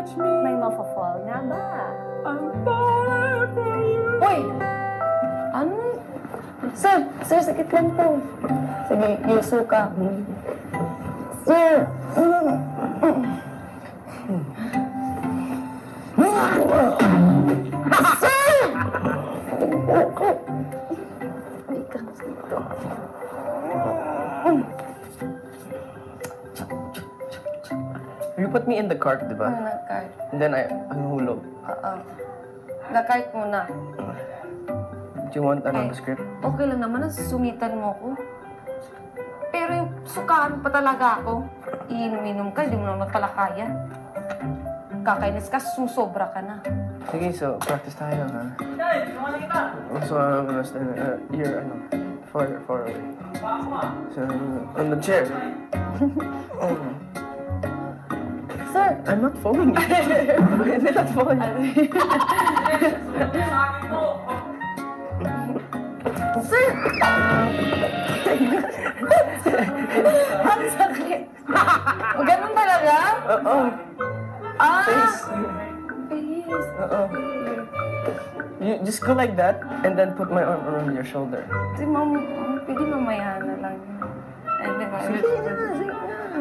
touch me. May mapafall nga ba? I'm falling for you. Uy! Ano? Sir, sakit lang po. Sige, yuso ka. Sir! You put me in the cart, di ba? Ano nag-cart? And then I hulog. Oo. Nag-cart muna. Do you want another script? Okay lang naman, sumitan mo ko. Pero yung sukaan pa talaga ako. Iinom-inom ka, hindi mo naman pala kaya. Kakainis ka, susobra ka na. Sige, so practice tayo, ha? So, you're, far away. So, on the chair. Sir! I'm not following you. I'm not following you. Sir! Ang sakit. Ganun talaga? Oo. Face. Please. You just go like that, and then put my arm around your shoulder. Si Ma'am, pwede mamaya na lang. And then, Sige na.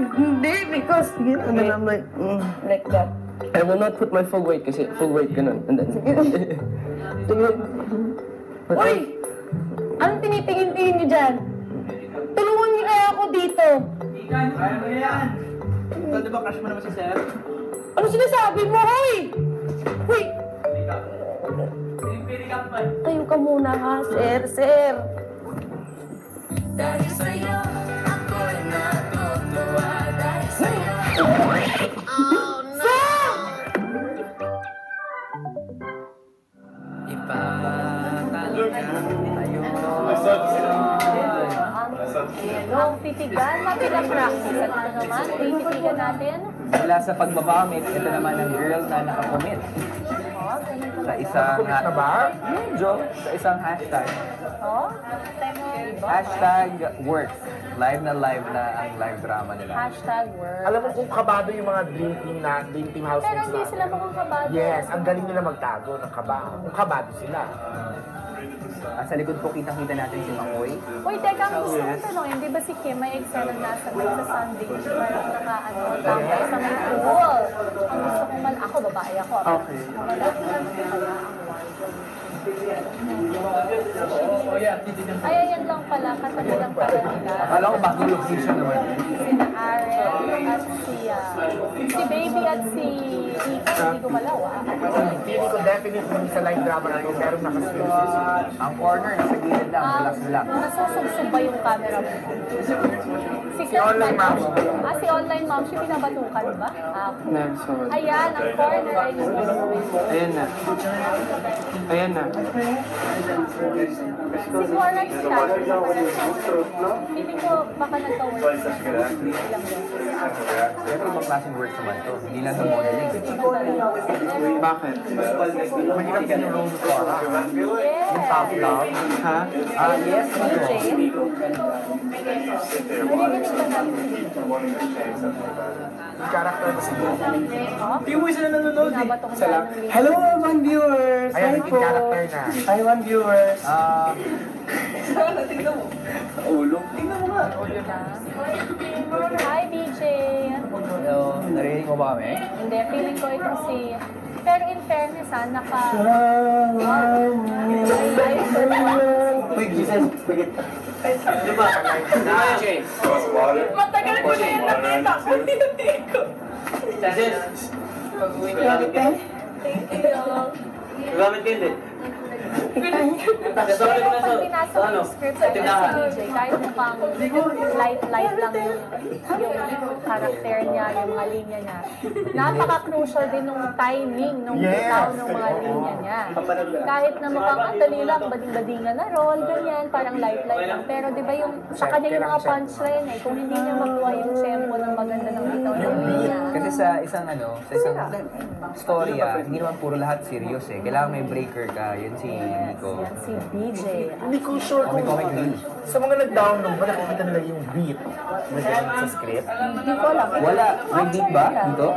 hindi, because, And then I'm like, like that. I will not put my full weight kasi full weight ganun. And then, sige. Uy! Anong tinitingin-tingin niyo dyan? Tulungan niyo kaya ako dito. Kaya mo yan. Ikaw, di ba crush mo naman si Sir? Ano sinasabi mo, hoy? Hoy! Pili ka pa. Tayo ka muna ha, sir. Dahil sa'yo, ako'y natutuwa. Dahil sa'yo. Oh, no! Ang titigan, mapila-practice. At ano naman, titigan natin. Mula sa pagbabamit, ito naman ang girl na nakakomit. Sa isang... Medyo. Sa isang hashtag. Hashtag works. Live na ang live drama nila. Hashtag word. Alam mo kung kabado yung mga dream team Pero housemates hindi sila mukhang kabado. Yes, ang galing nila magtago ng kabado. Kung kabado sila. Sa likod po kitang-kita natin si Makoy. Uy, teka, ang gusto kong tanongin, di ba si Kim may excel na nasa sa Sunday, parang tambay sa may pool. Ang gusto kong ako, babae ako. Okay. Ay, ayan lang pala, katabi lang pala nila. Akala ko bagong location naman. Sina Aaron at si Baby at si Ika, hindi gumalaw Feeling ko definitely sa live drama na yun, meron nakaswitches. Ang corner, nasa gilid lang, relax lang. Nasusugsug ba yung camera mo? Si Online Mom. Si Online Mom, siya pinabatukan ba? Next one. Ayan, ang corner ay Ayan na. Ayan na. si Horax ka. Feeling ko baka nagka-work sa ilang beses. Pero ibang klaseng works naman to. Hindi lang sa modeling. Bakit? Mahirap din yung role ko. Yes! Tough love. Ha? Yes, DJ? Narinig ba namin si DJ? Yung character ko si Blue. Hindi mo isa na nanonood eh. Nabatok tayo ng link. Hello, one viewers! Ayan, naging character na. Hi, one viewers! Tingnan mo. Sa ulo. Tingnan mo nga. Hi, DJ! Hello, narinig mo ba kami? Hindi, feeling ko ito si... Pero in fairness naka... Uy, Jesus! Di ba? Jay? Matagal ko na yan nakita ko dito. Chances? Thank you. Gamit kayo din. Pero pag pinasa ko yung script sa si DJ, kahit mukhang light lang yung karakter niya, yung mga linya niya, napaka-crucial din nung timing, nung bitaw ng mga linya niya. Kahit na mukhang ang dali lang, bading-badingan na role, ganyan, parang light lang. Pero di ba yung sa kanya yung mga punchline kung hindi niya magawa yung tempo ng maganda ng bitaw ng linya. Kasi sa isang storya, hindi naman puro lahat serious eh. Kailangan may breaker ka. Yun si Nico. Yan si DJ. Hindi ko sure kung sa mga nag-download ba nakikita nila yung beat na ganun sa script. Hindi ko alam. Wala. May beat ba dito?